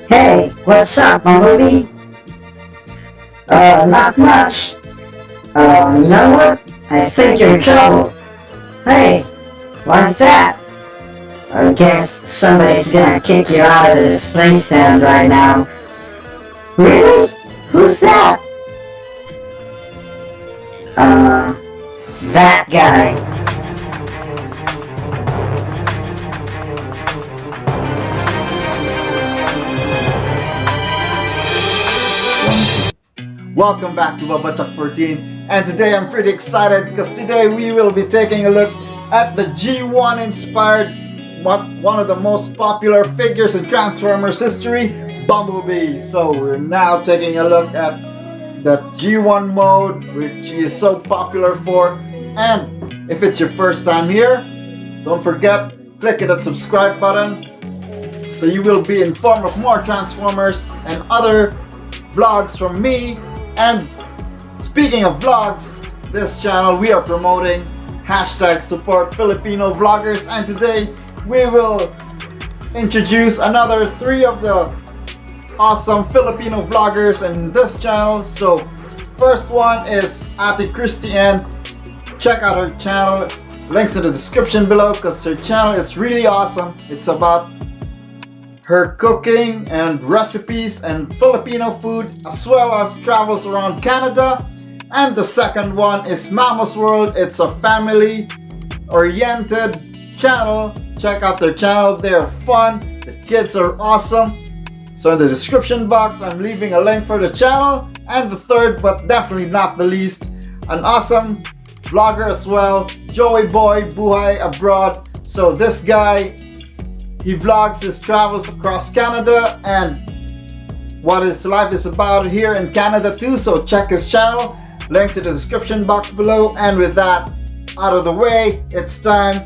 Hey, what's up, Bumblebee? Not much. You know what? I think you're in trouble. Hey, what's that? I guess somebody's gonna kick you out of the display stand right now. Really? Who's that? That guy. Welcome back to Chuck 14, and today I'm pretty excited because today we will be taking a look at the G1 inspired one of the most popular figures in Transformers history, Bumblebee. So we're now taking a look at the G1 mode, which is so popular for. And if it's your first time here, don't forget, click that subscribe button so you will be informed of more Transformers and other vlogs from me. And speaking of vlogs, this channel we are promoting #support Filipino vloggers, and today we will introduce another 3 of the awesome Filipino vloggers in this channel. So first one is Ate Christy, and check out her channel, links in the description below, because her channel is really awesome. It's about her cooking and recipes and Filipino food, as well as travels around Canada. And the second one is Mama's World. It's a family oriented channel. Check out their channel, they're fun, the kids are awesome. So in the description box I'm leaving a link for the channel. And the third, but definitely not the least, an awesome vlogger as well, Joey Boy Buhay Abroad. So this guy, he vlogs his travels across Canada and what his life is about here in Canada too. So check his channel, links in the description box below. And with that out of the way, it's time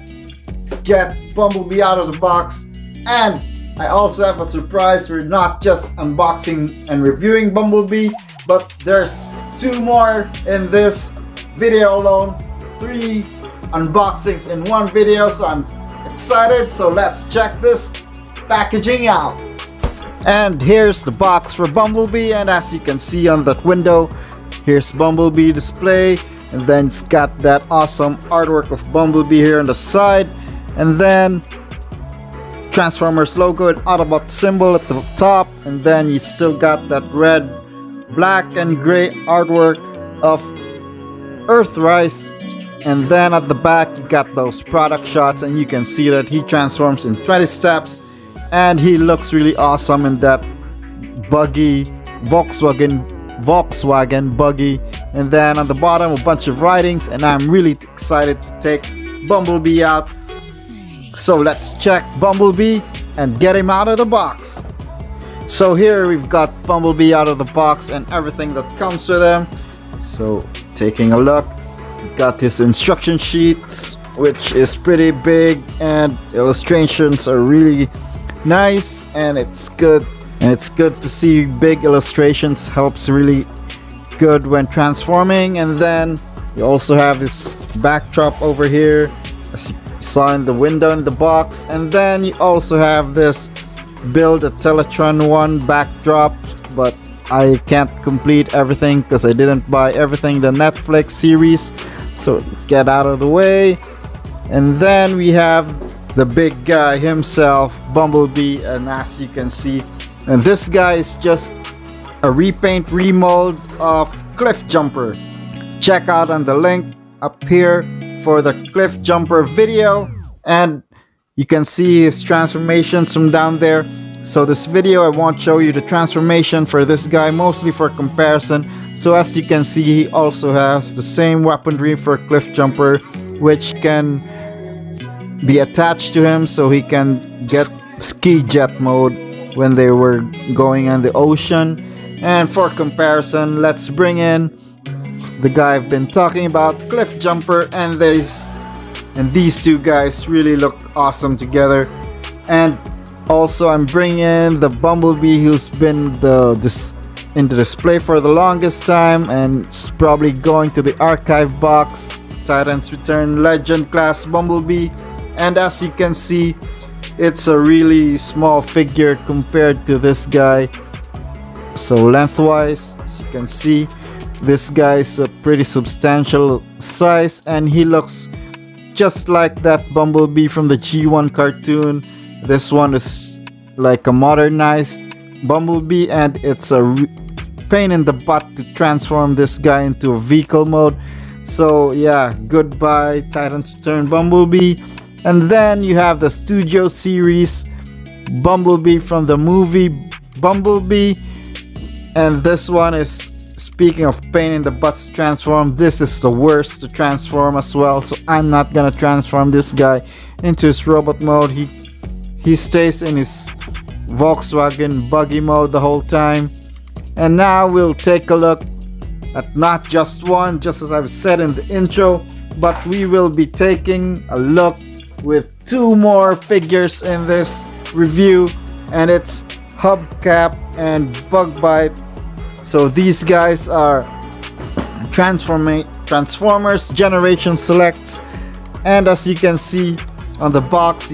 to get Bumblebee out of the box. And I also have a surprise. We're not just unboxing and reviewing Bumblebee, but there's 2 more in this video alone. 3 unboxings in one video, so I'm excited. So let's check this packaging out. And here's the box for Bumblebee, and as you can see on that window, here's Bumblebee display, and then it's got that awesome artwork of Bumblebee here on the side, and then Transformers logo and Autobot symbol at the top, and then you still got that red, black and gray artwork of Earthrise. And then at the back you got those product shots, and you can see that he transforms in 20 steps, and he looks really awesome in that buggy, Volkswagen buggy. And then on the bottom a bunch of writings, and I'm really excited to take Bumblebee out. So let's check Bumblebee and get him out of the box. So here we've got Bumblebee out of the box and everything that comes with him. So taking a look, got his instruction sheets, which is pretty big, and illustrations are really nice, and it's good to see big illustrations, helps really good when transforming. And then you also have this backdrop over here, as you saw in the window in the box. And then you also have this Build a Teletron 1 backdrop, but I can't complete everything because I didn't buy everything the Netflix series. So get out of the way. And then we have the big guy himself, Bumblebee, and as you can see, and this guy is just a repaint remold of Cliff Jumper. Check out on the link up here for the Cliff Jumper video, and you can see his transformations from down there. So this video I won't show you the transformation for this guy, mostly for comparison. So as you can see, he also has the same weaponry for Cliff Jumper, which can be attached to him, so he can get ski jet mode when they were going in the ocean. And for comparison, let's bring in the guy I've been talking about, Cliff Jumper, and these 2 guys really look awesome together. And also I'm bringing in the Bumblebee who's been in the display for the longest time, and it's probably going to the archive box, Titans Return Legend class Bumblebee. And as you can see, it's a really small figure compared to this guy. So lengthwise, as you can see, this guy's a pretty substantial size, and he looks just like that Bumblebee from the G1 cartoon. This one is like a modernized Bumblebee, and it's a pain in the butt to transform this guy into a vehicle mode. So yeah, goodbye Titans Return Bumblebee. And then you have the Studio Series Bumblebee from the movie Bumblebee, and this one is, speaking of pain in the butt to transform, this is the worst to transform as well. So I'm not gonna transform this guy into his robot mode. He stays in his Volkswagen buggy mode the whole time. And now we'll take a look at not just one, just as I've said in the intro, but we will be taking a look with two more figures in this review, and it's Hubcap and Bug Bite. So these guys are Transformers Generation Selects, and as you can see on the box,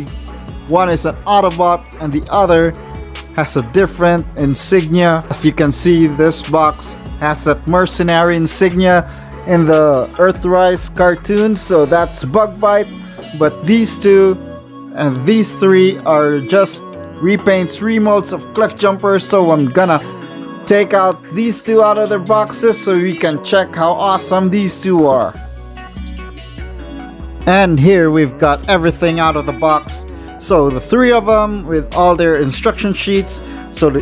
one is an Autobot and the other has a different insignia. As you can see, this box has that mercenary insignia in the Earthrise cartoon, so that's Bug Bite. But these two and these three are just repaints, remolds of Cliff Jumpers. So I'm gonna take out these two out of their boxes so we can check how awesome these two are. And here we've got everything out of the box. So the three of them with all their instruction sheets. So the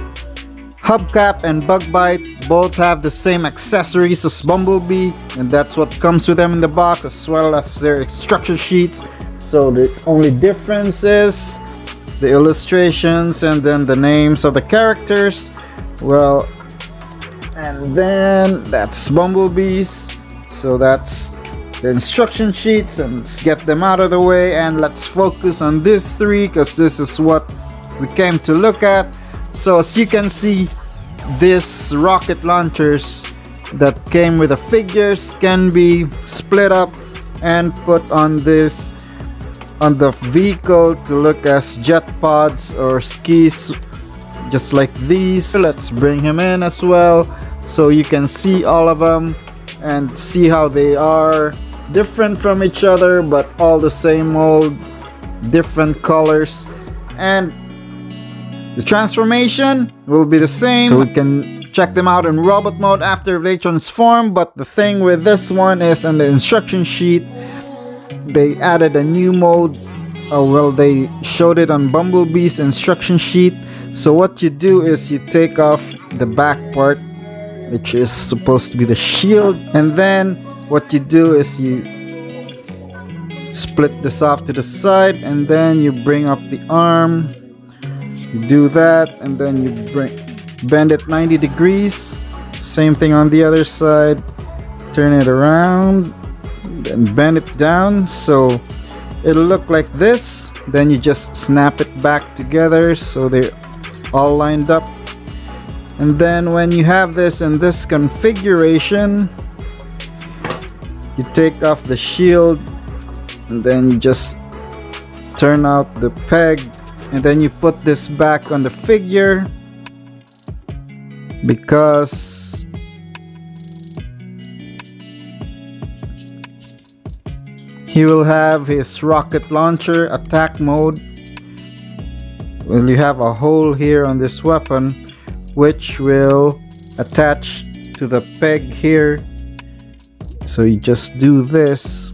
Hubcap and Bug Bite both have the same accessories as Bumblebee, and that's what comes with them in the box, as well as their instruction sheets. So the only difference is the illustrations and then the names of the characters. Well, and then that's Bumblebee's. So that's the instruction sheets, and let's get them out of the way and let's focus on these three, because this is what we came to look at. So as you can see, these rocket launchers that came with the figures can be split up and put on this, on the vehicle, to look as jet pods or skis, just like these. Let's bring him in as well so you can see all of them and see how they are different from each other, but all the same mold, different colors, and the transformation will be the same, so we can check them out in robot mode after they transform. But the thing with this one is, in the instruction sheet, they added a new mode. Well, they showed it on Bumblebee's instruction sheet. So what you do is you take off the back part, which is supposed to be the shield, and then what you do is you split this off to the side, and then you bring up the arm. You do that, and then you bend it 90 degrees. Same thing on the other side. Turn it around and bend it down so it'll look like this. Then you just snap it back together so they're all lined up. And then when you have this in this configuration, you take off the shield, and then you just turn out the peg, and then you put this back on the figure, because he will have his rocket launcher attack mode. Well, you have a hole here on this weapon which will attach to the peg here. So you just do this,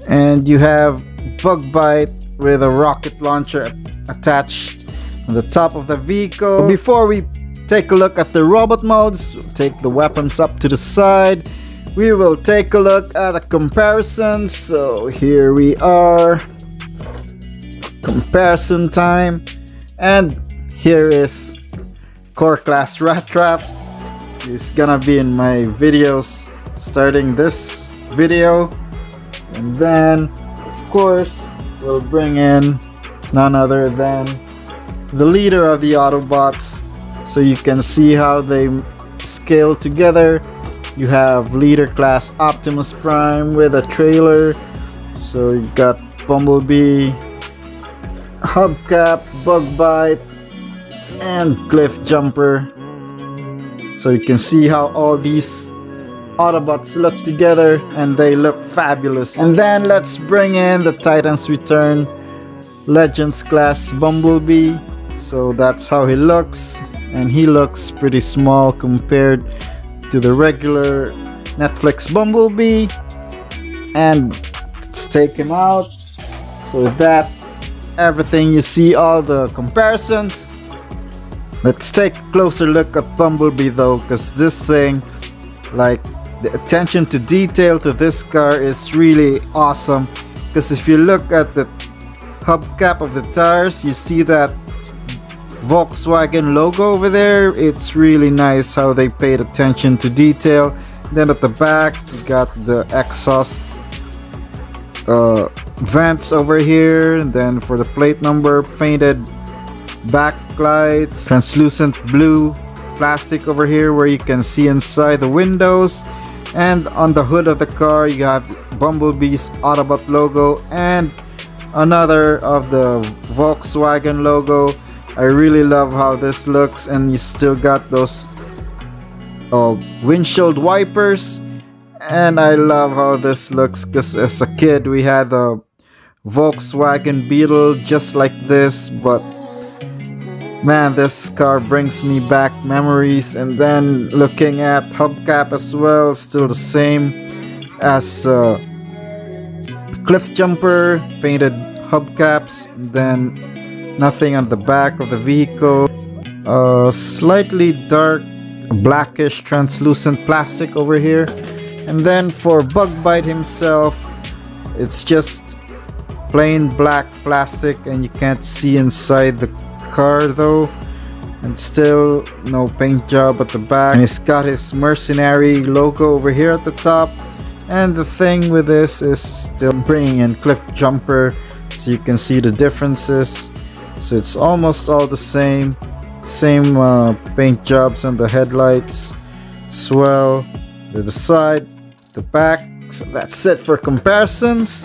and you have Bug Bite with a rocket launcher attached on the top of the vehicle. Before we take a look at the robot modes, we'll take the weapons up to the side. We will take a look at a comparison. So here we are, comparison time, and here is Core Class Rat Trap. It's gonna be in my videos starting this video, and then of course we'll bring in none other than the leader of the Autobots, so you can see how they scale together. You have leader class Optimus Prime with a trailer, So you got Bumblebee, Hubcap, Bug Bite, and Cliff Jumper. So you can see how all these Autobots look together, and they look fabulous. And then let's bring in the Titans Return Legends class Bumblebee. So that's how he looks, and he looks pretty small compared to the regular Netflix Bumblebee. And let's take him out. So with that, everything you see, all the comparisons. Let's take a closer look at Bumblebee though, because this thing, like, the attention to detail to this car is really awesome. Because if you look at the hubcap of the tires, you see that Volkswagen logo over there. It's really nice how they paid attention to detail. Then at the back, you got the exhaust vents over here. And then for the plate number, painted backlights, translucent blue plastic over here where you can see inside the windows. And on the hood of the car, you have Bumblebee's Autobot logo and another of the Volkswagen logo. I really love how this looks, and you still got those windshield wipers. And I love how this looks, because as a kid we had a Volkswagen Beetle just like this, but man, this car brings me back memories. And then looking at hubcap as well, still the same as Cliff Jumper, painted hubcaps. Then nothing on the back of the vehicle. Slightly dark blackish translucent plastic over here. And then for Bug Bite himself, it's just plain black plastic, and you can't see inside the car though, and still no paint job at the back. And he's got his mercenary logo over here at the top. And the thing with this is still bringing in Cliff Jumper, so you can see the differences. So it's almost all the same paint jobs on the headlights as well, the side, the back. So that's it for comparisons.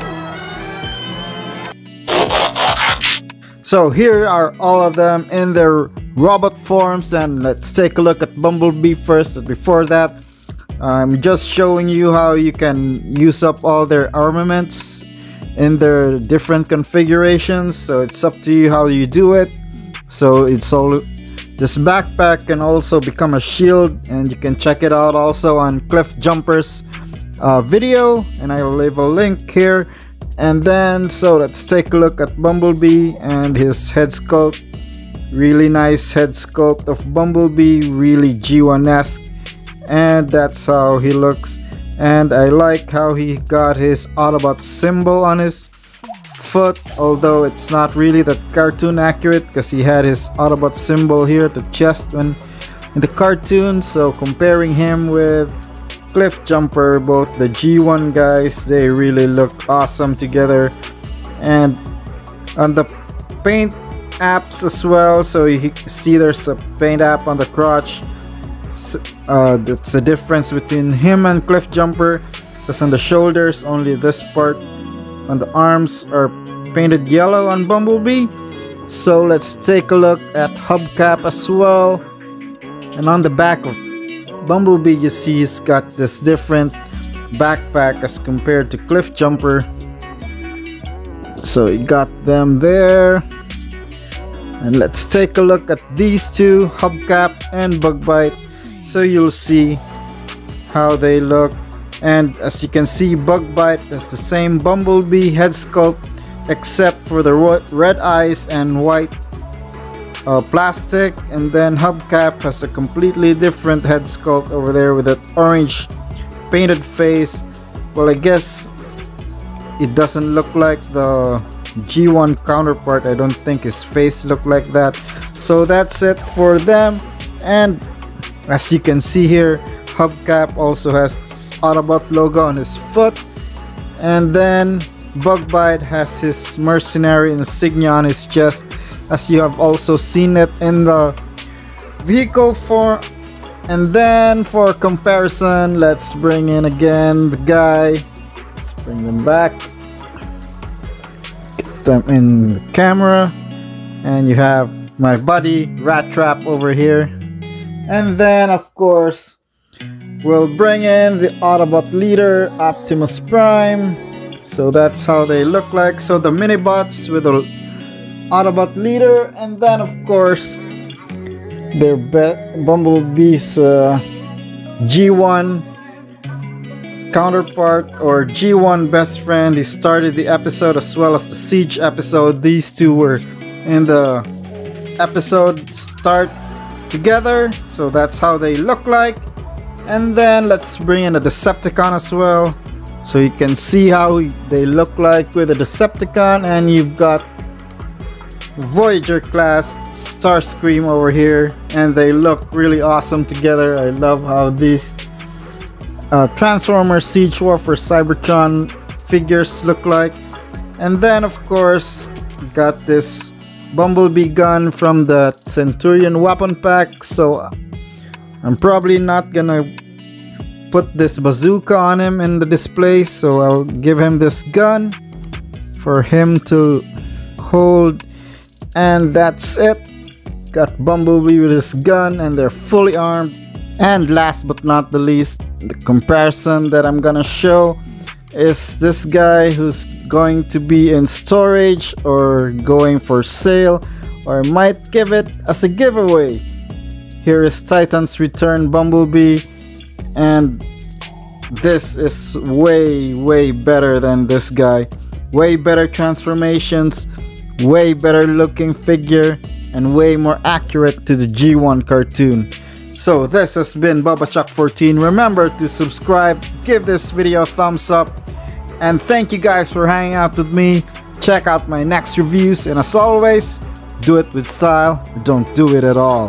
So here are all of them in their robot forms, and let's take a look at Bumblebee first. But before that, I'm just showing you how you can use up all their armaments in their different configurations. So it's up to you how you do it. So it's all, this backpack can also become a shield, and you can check it out also on Cliff Jumper's video, and I will leave a link here. And then, so let's take a look at Bumblebee and his head sculpt. Really nice head sculpt of Bumblebee, really G1-esque, and that's how he looks. And I like how he got his Autobot symbol on his foot, although it's not really that cartoon accurate, because he had his Autobot symbol here at the chest when in the cartoon. So comparing him with Cliff Jumper, both the G1 guys, they really look awesome together. And on the paint apps as well, so you see there's a paint app on the crotch. That's the difference between him and Cliff Jumper, because on the shoulders only this part, on the arms are painted yellow on Bumblebee. So let's take a look at hubcap as well. And on the back of Bumblebee, you see he's got this different backpack as compared to Cliff Jumper. So you got them there. And let's take a look at these two, Hubcap and Bug Bite. So you'll see how they look. And as you can see, Bug Bite has the same Bumblebee head sculpt, except for the red eyes and white plastic. And then Hubcap has a completely different head sculpt over there with that orange painted face. Well, I guess it doesn't look like the G1 counterpart. I don't think his face looked like that. So that's it for them. And as you can see here, Hubcap also has his Autobot logo on his foot. And then Bug Bite has his mercenary insignia on his chest, as you have also seen it in the vehicle form. And then for comparison, let's bring in again the guy. Let's bring them back. them in the camera. And you have my buddy Rat Trap over here. And then of course we'll bring in the Autobot leader Optimus Prime. So that's how they look like. So the Minibots with the Autobot leader, and then of course their Bumblebee's G1 counterpart or G1 best friend. He started the episode as well as the Siege episode. These two were in the episode start together, so that's how they look like. And then let's bring in a Decepticon as well, so you can see how they look like with a Decepticon. And you've got Voyager class Starscream over here, and they look really awesome together. I love how these Transformers Siege Warfare Cybertron figures look like. And then of course got this Bumblebee gun from the Centurion weapon pack. So I'm probably not gonna put this bazooka on him in the display, so I'll give him this gun for him to hold. And that's it. Got Bumblebee with his gun, and they're fully armed. And last but not the least, the comparison that I'm gonna show is this guy who's going to be in storage or going for sale, or might give it as a giveaway. Here is Titan's Return Bumblebee, and this is way better than this guy. Way better transformations, way better looking figure, and way more accurate to the G1 cartoon. So this has been BubbaChuck14. Remember to subscribe, give this video a thumbs up, and thank you guys for hanging out with me. Check out my next reviews, and as always, do it with style, or don't do it at all.